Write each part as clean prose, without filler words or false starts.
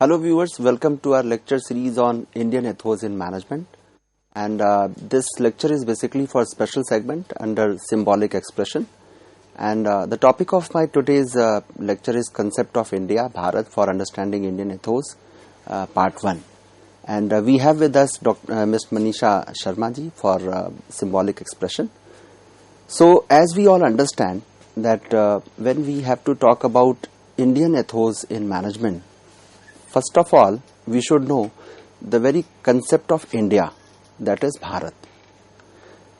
Hello viewers, welcome to our lecture series on Indian ethos in management, and this lecture is basically for a special segment under symbolic expression, and the topic of my today's lecture is Concept of India, Bharat for Understanding Indian Ethos, part 1, and we have with us Ms. Manisha Sharma ji for symbolic expression. So as we all understand that when we have to talk about Indian ethos in management, first of all, we should know the very concept of India, that is Bharat.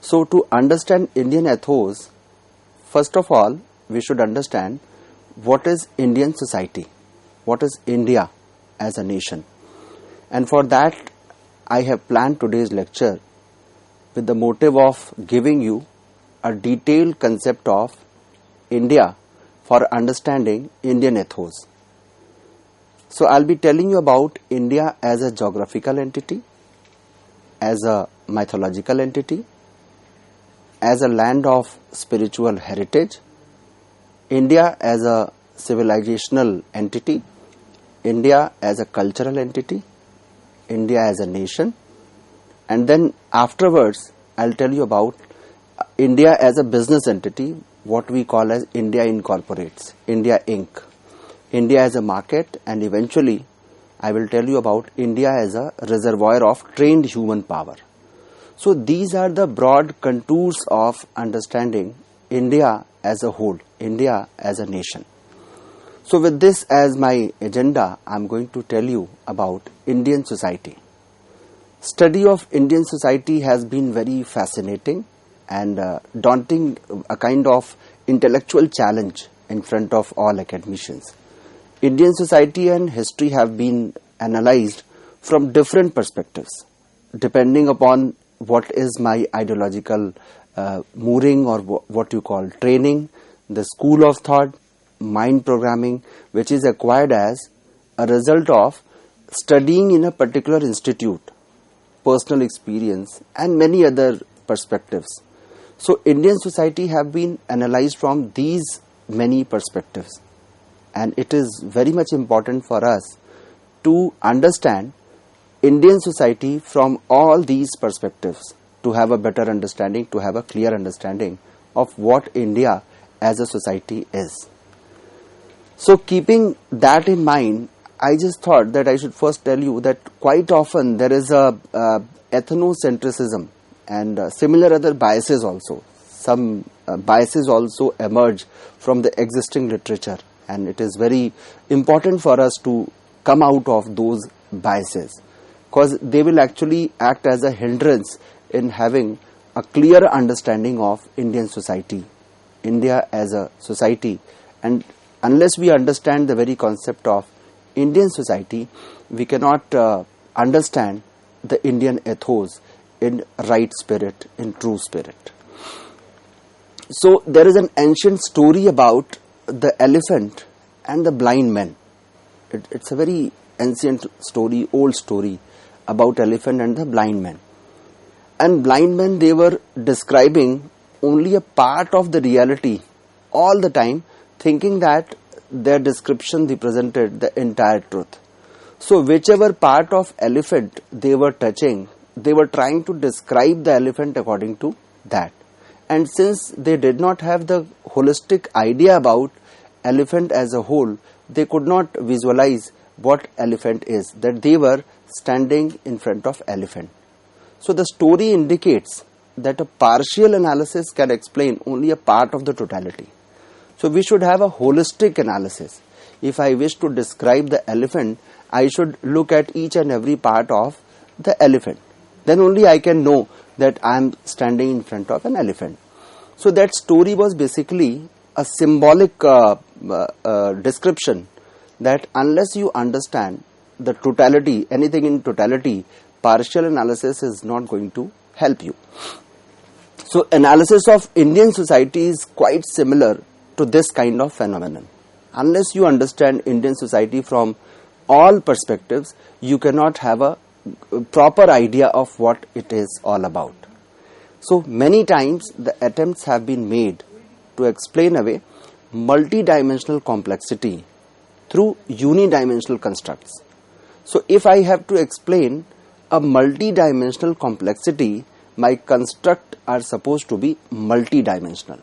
So to understand Indian ethos, first of all, we should understand what is Indian society, what is India as a nation. And for that, I have planned today's lecture with the motive of giving you a detailed concept of India for understanding Indian ethos. So I'll be telling you about India as a geographical entity, as a mythological entity, as a land of spiritual heritage, India as a civilizational entity, India as a cultural entity, India as a nation, and then afterwards I'll tell you about India as a business entity, what we call as India Incorporates, India Inc., India as a market, and eventually I will tell you about India as a reservoir of trained human power. So these are the broad contours of understanding India as a whole, India as a nation. So with this as my agenda, I am going to tell you about Indian society. Study of Indian society has been very fascinating and daunting, a kind of intellectual challenge in front of all academicians. Indian society and history have been analyzed from different perspectives, depending upon what is my ideological mooring or what you call training, the school of thought, mind programming, which is acquired as a result of studying in a particular institute, personal experience, and many other perspectives. So Indian society have been analyzed from these many perspectives. And it is very much important for us to understand Indian society from all these perspectives, to have a better understanding, to have a clear understanding of what India as a society is. So keeping that in mind, I just thought that I should first tell you that quite often there is a ethnocentrism and similar other biases also. Some biases also emerge from the existing literature. And it is very important for us to come out of those biases, because they will actually act as a hindrance in having a clear understanding of Indian society, India as a society. And unless we understand the very concept of Indian society, we cannot understand the Indian ethos in right spirit, in true spirit. So there is an ancient story about the elephant and the blind man. It's a very ancient story, old story about elephant and the blind man. And blind men, they were describing only a part of the reality all the time, thinking that their description represented the entire truth. So whichever part of elephant they were touching, they were trying to describe the elephant according to that. And since they did not have the holistic idea about elephant as a whole, they could not visualize what elephant is, that they were standing in front of elephant. So the story indicates that a partial analysis can explain only a part of the totality. So we should have a holistic analysis. If I wish to describe the elephant, I should look at each and every part of the elephant. Then only I can know that I am standing in front of an elephant. So that story was basically a symbolic description that unless you understand the totality, anything in totality, partial analysis is not going to help you. So analysis of Indian society is quite similar to this kind of phenomenon. Unless you understand Indian society from all perspectives, you cannot have a proper idea of what it is all about. So many times the attempts have been made to explain away multi-dimensional complexity through unidimensional constructs. So if I have to explain a multi-dimensional complexity, my construct are supposed to be multi-dimensional.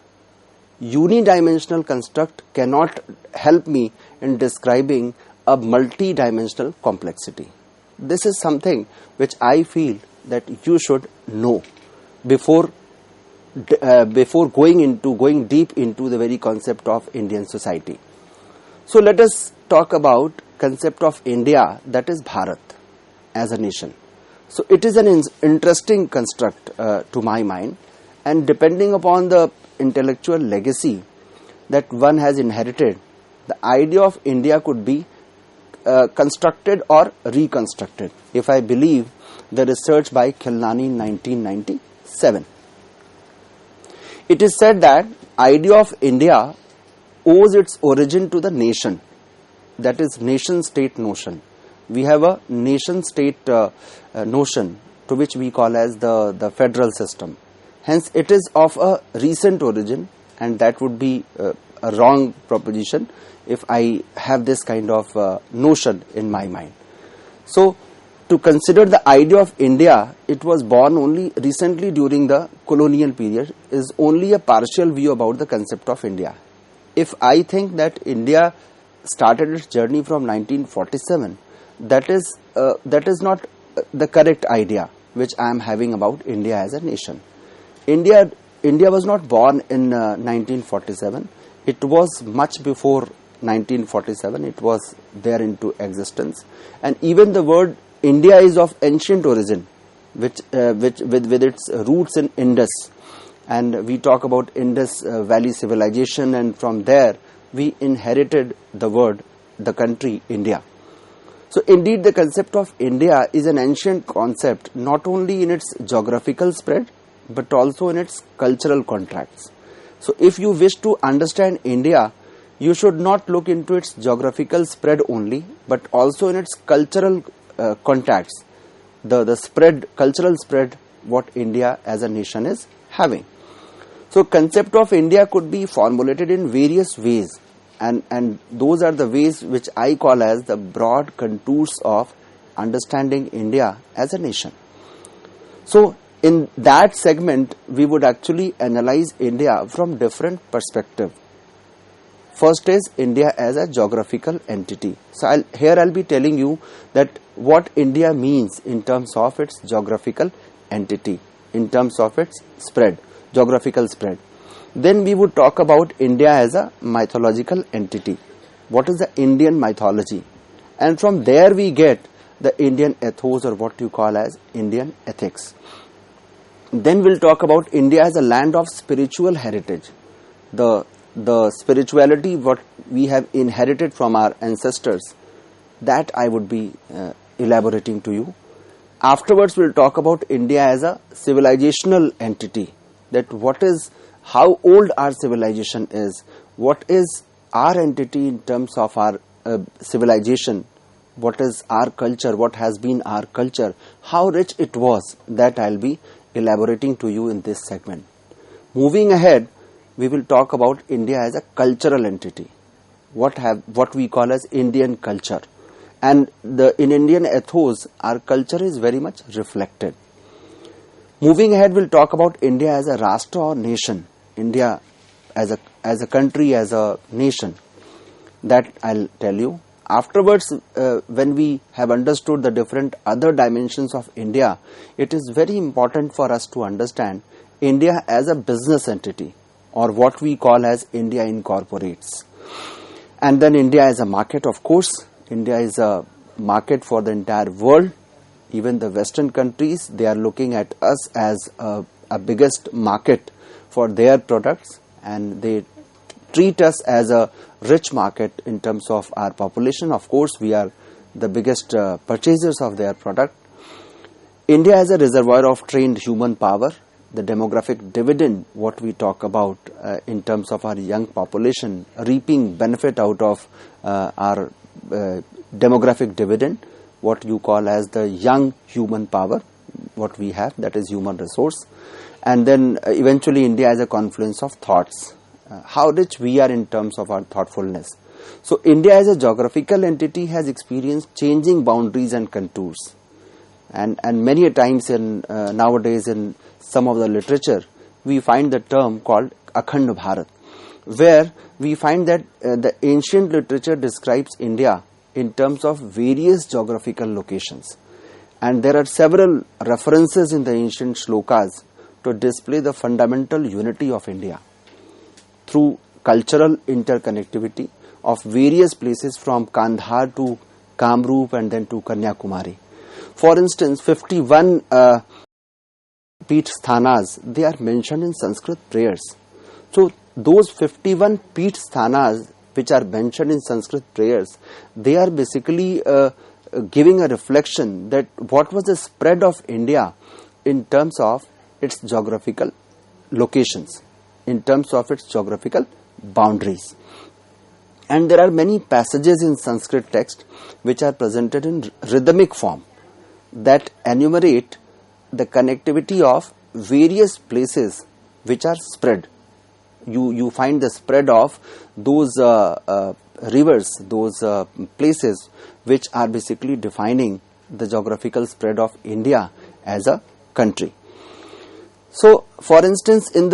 Unidimensional construct cannot help me in describing a multi-dimensional complexity. This is something which I feel that you should know before going deep into the very concept of Indian society. So let us talk about concept of India, that is Bharat as a nation. So it is an interesting construct to my mind, and depending upon the intellectual legacy that one has inherited, the idea of India could be constructed or reconstructed, if I believe the research by Khilnani in 1997. It is said that idea of India owes its origin to the nation, that is nation-state notion. We have a nation-state notion to which we call as the federal system. Hence, it is of a recent origin, and that would be a wrong proposition if I have this kind of notion in my mind. So, to consider the idea of India, it was born only recently during the colonial period, is only a partial view about the concept of India. If I think that India started its journey from 1947, that is not the correct idea which I am having about India as a nation. India was not born in 1947. It was much before 1947. It was there into existence, and even the word India is of ancient origin, which with its roots in Indus, and we talk about Indus Valley civilization, and from there we inherited the word, the country India. So indeed the concept of India is an ancient concept, not only in its geographical spread but also in its cultural contracts. So if you wish to understand India, you should not look into its geographical spread only, but also in its cultural contacts, the spread, cultural spread what India as a nation is having. So concept of India could be formulated in various ways, and those are the ways which I call as the broad contours of understanding India as a nation. So in that segment, we would actually analyze India from different perspectives. First is India as a geographical entity. So I'll be telling you that what India means in terms of its geographical entity, in terms of its spread, geographical spread. Then we would talk about India as a mythological entity. What is the Indian mythology? And from there we get the Indian ethos, or what you call as Indian ethics. Then we'll talk about India as a land of spiritual heritage. The spirituality what we have inherited from our ancestors, that I would be elaborating to you. Afterwards we'll talk about India as a civilizational entity, that how old our civilization is, what is our entity in terms of our civilization, what is our culture, what has been our culture, how rich it was, that I'll be elaborating to you in this segment. Moving ahead, we will talk about India as a cultural entity, what we call as Indian culture, and in Indian ethos our culture is very much reflected. Moving ahead, we'll talk about India as a Rashtra or nation, India as a country, as a nation, that I'll tell you. Afterwards, when we have understood the different other dimensions of India, it is very important for us to understand India as a business entity, or what we call as India incorporates. And then India as a market, of course. India is a market for the entire world. Even the Western countries, they are looking at us as a biggest market for their products, and they treat us as a rich market in terms of our population. Of course, we are the biggest purchasers of their product. India as a reservoir of trained human power, the demographic dividend, what we talk about in terms of our young population, reaping benefit out of our demographic dividend, what you call as the young human power, what we have, that is human resource. And then eventually India as a confluence of thoughts, how rich we are in terms of our thoughtfulness. So India as a geographical entity has experienced changing boundaries and contours, and many a times in nowadays in some of the literature we find the term called Akand Bharat, where we find that the ancient literature describes India in terms of various geographical locations, and there are several references in the ancient shlokas to display the fundamental unity of India through cultural interconnectivity of various places from Kandahar to Kamrup and then to Kanyakumari. For instance, 51 Peeth Sthanas, they are mentioned in Sanskrit prayers. So those 51 Peeth Sthanas which are mentioned in Sanskrit prayers, they are basically giving a reflection that what was the spread of India in terms of its geographical locations, in terms of its geographical boundaries. And there are many passages in Sanskrit text which are presented in rhythmic form that enumerate the connectivity of various places which are spread. You find the spread of those rivers, those places which are basically defining the geographical spread of India as a country. So, for instance, in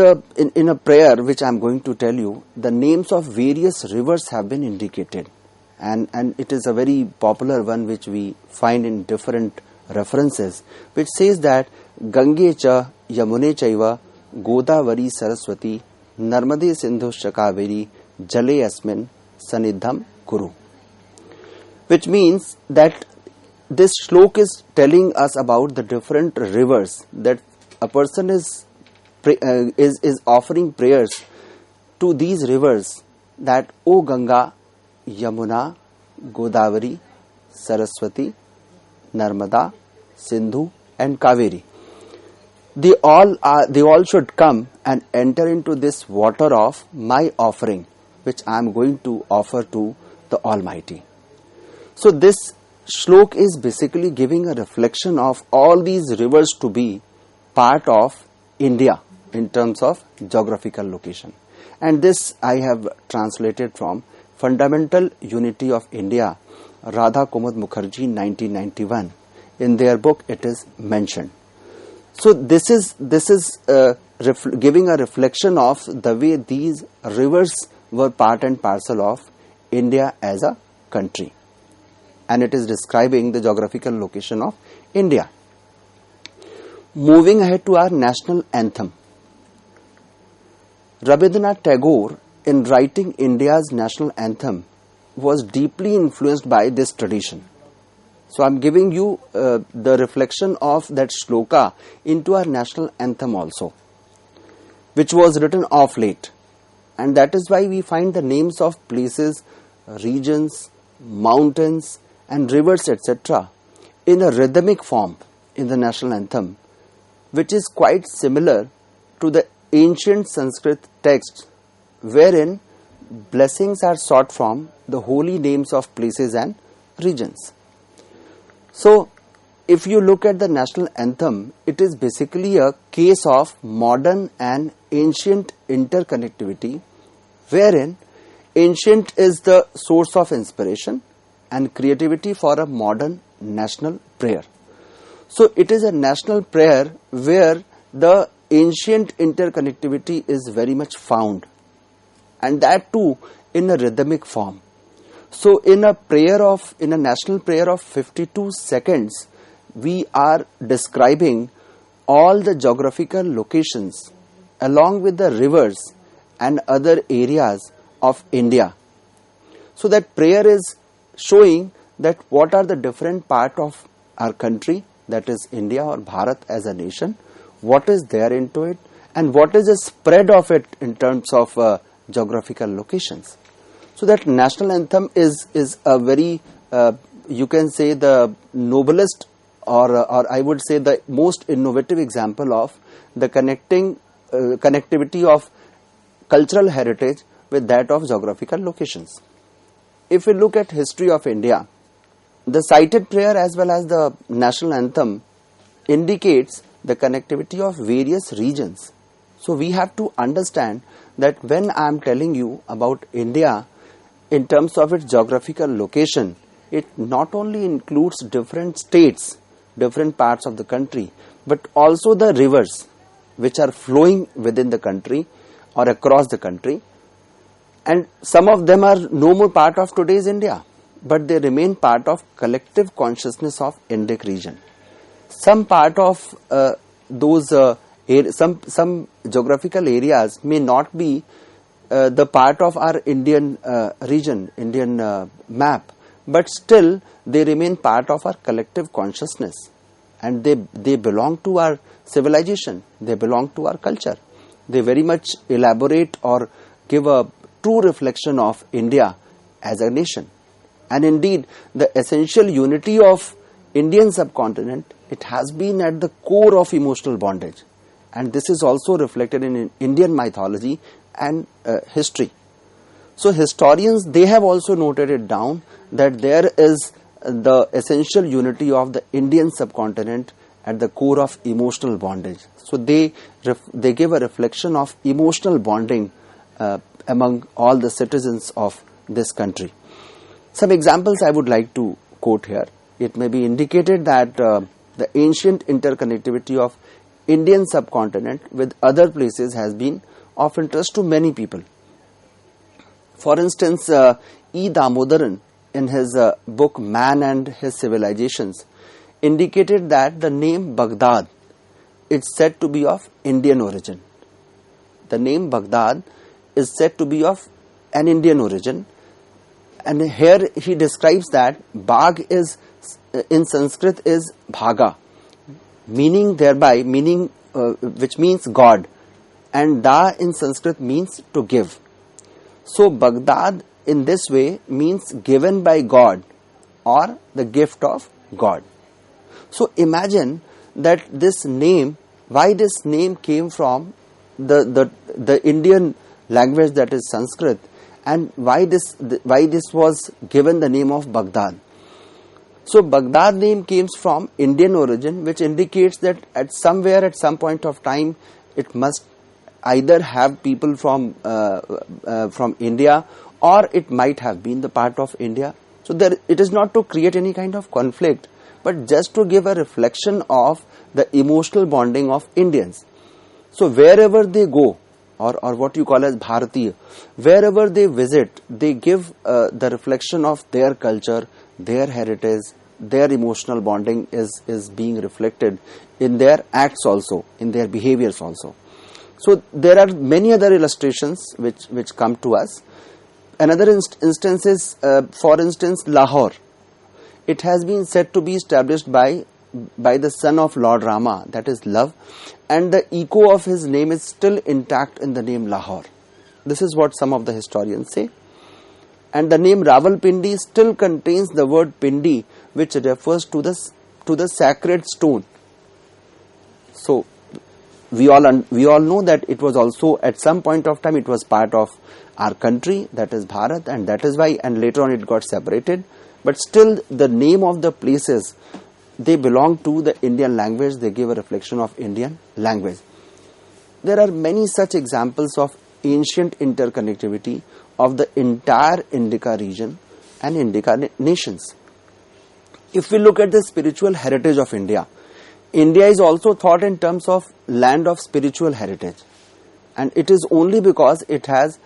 a prayer which I am going to tell you, the names of various rivers have been indicated, and it is a very popular one which we find in different references, which says that Gange cha Yamune chaiva Godavari Saraswati Narmade Sindhuscha Kaveri Jale Asmin Sanidham Kuru, which means that this shlok is telling us about the different rivers, that a person is offering prayers to these rivers, that O Ganga, Yamuna, Godavari, Saraswati, Narmada, Sindhu and Kaveri. They all should come and enter into this water of my offering, which I am going to offer to the Almighty. So this shlok is basically giving a reflection of all these rivers to be part of India in terms of geographical location. And this I have translated from Fundamental Unity of India, Radha Kumud Mukherjee, 1991. In their book it is mentioned. So this is giving a reflection of the way these rivers were part and parcel of India as a country, and it is describing the geographical location of India. Moving ahead to our national anthem, Rabindranath Tagore, in writing India's national anthem, was deeply influenced by this tradition. So I am giving you the reflection of that shloka into our national anthem also, which was written of late, and that is why we find the names of places, regions, mountains and rivers etc. in a rhythmic form in the national anthem, which is quite similar to the ancient Sanskrit texts, wherein blessings are sought from the holy names of places and regions. So, if you look at the national anthem, it is basically a case of modern and ancient interconnectivity, wherein ancient is the source of inspiration and creativity for a modern national prayer. So, it is a national prayer where the ancient interconnectivity is very much found, and that too in a rhythmic form. So in a national prayer of 52 seconds, we are describing all the geographical locations along with the rivers and other areas of India. So that prayer is showing that what are the different parts of our country, that is India or Bharat as a nation, what is there into it, and what is the spread of it in terms of geographical locations. So that national anthem is a very, you can say, the noblest or I would say the most innovative example of the connectivity of cultural heritage with that of geographical locations. If we look at history of India, the cited prayer as well as the national anthem indicates the connectivity of various regions. So we have to understand that when I am telling you about India, in terms of its geographical location, it not only includes different states, different parts of the country, but also the rivers which are flowing within the country or across the country, and some of them are no more part of today's India, but they remain part of collective consciousness of Indic region. Some part of some geographical areas may not be the part of our Indian region, Indian map, but still they remain part of our collective consciousness, and they belong to our civilization, they belong to our culture. They very much elaborate or give a true reflection of India as a nation. And indeed, the essential unity of Indian subcontinent, it has been at the core of emotional bondage, and this is also reflected in Indian mythology and history. So historians, they have also noted it down that there is the essential unity of the Indian subcontinent at the core of emotional bondage. So they give a reflection of emotional bonding among all the citizens of this country. Some examples I would like to quote here. It may be indicated that the ancient interconnectivity of Indian subcontinent with other places has been of interest to many people. For instance, E. Damodaran, in his book Man and His Civilizations, indicated that the name Baghdad is said to be of Indian origin. The name Baghdad is said to be of an Indian origin, and here he describes that Bagh is in Sanskrit is Bhaga, meaning which means God, and Da in Sanskrit means to give. So Baghdad in this way means given by God or the gift of God. So imagine that this name, why this name came from the Indian language, that is Sanskrit, and why this was given the name of Baghdad. So Baghdad name comes from Indian origin, which indicates that at some point of time it must either have people from India, or it might have been the part of India. So it is not to create any kind of conflict, but just to give a reflection of the emotional bonding of Indians. So wherever they go, or what you call as Bharatiya, wherever they visit, they give the reflection of their culture, their heritage, their emotional bonding is being reflected in their acts also, in their behaviors also. So there are many other illustrations which come to us. Another instance is, for instance, Lahore. It has been said to be established by the son of Lord Rama, that is love, and the echo of his name is still intact in the name Lahore. This is what some of the historians say. And the name Rawalpindi still contains the word Pindi, which refers to the sacred stone. So we all know that it was also at some point of time it was part of our country, that is Bharat, and that is why, and later on it got separated. But still the name of the places, they belong to the Indian language, they give a reflection of Indian language. There are many such examples of ancient interconnectivity of the entire Indica region and Indica nations. If we look at the spiritual heritage of India, India is also thought in terms of land of spiritual heritage, and it is only because it has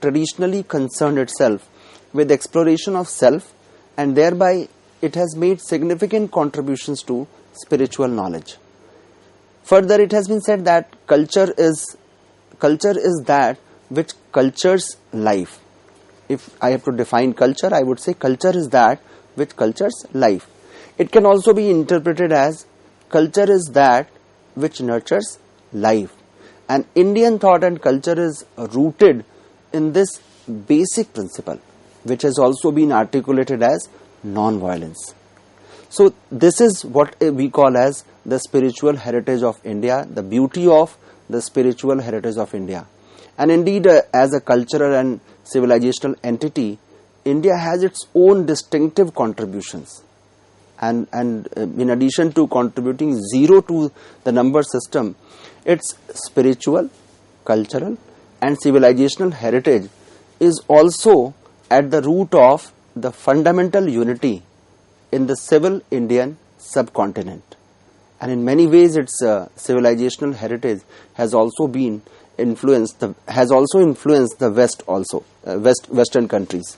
traditionally concerned itself with exploration of self, and thereby it has made significant contributions to spiritual knowledge. Further, it has been said that culture is that which cultures life. If I have to define culture, I would say culture is that which cultures life. It can also be interpreted as culture is that which nurtures life. And Indian thought and culture is rooted in this basic principle, which has also been articulated as non-violence. So this is what we call as the spiritual heritage of India, the beauty of the spiritual heritage of India. And indeed, as a cultural and civilizational entity, India has its own distinctive contributions. And in addition to contributing 0 to the number system, its spiritual, cultural and civilizational heritage is also at the root of the fundamental unity in the civil Indian subcontinent, and in many ways its civilizational heritage has also influenced the West also, Western countries.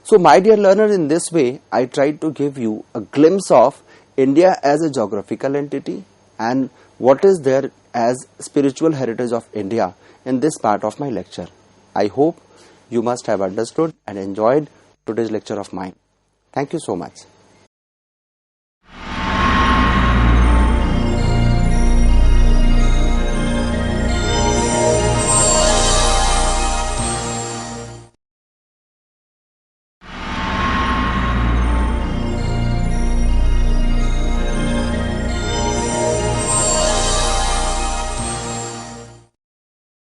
So my dear learner, in this way I tried to give you a glimpse of India as a geographical entity and what is there as spiritual heritage of India in this part of my lecture. I hope you must have understood and enjoyed today's lecture of mine. Thank you so much.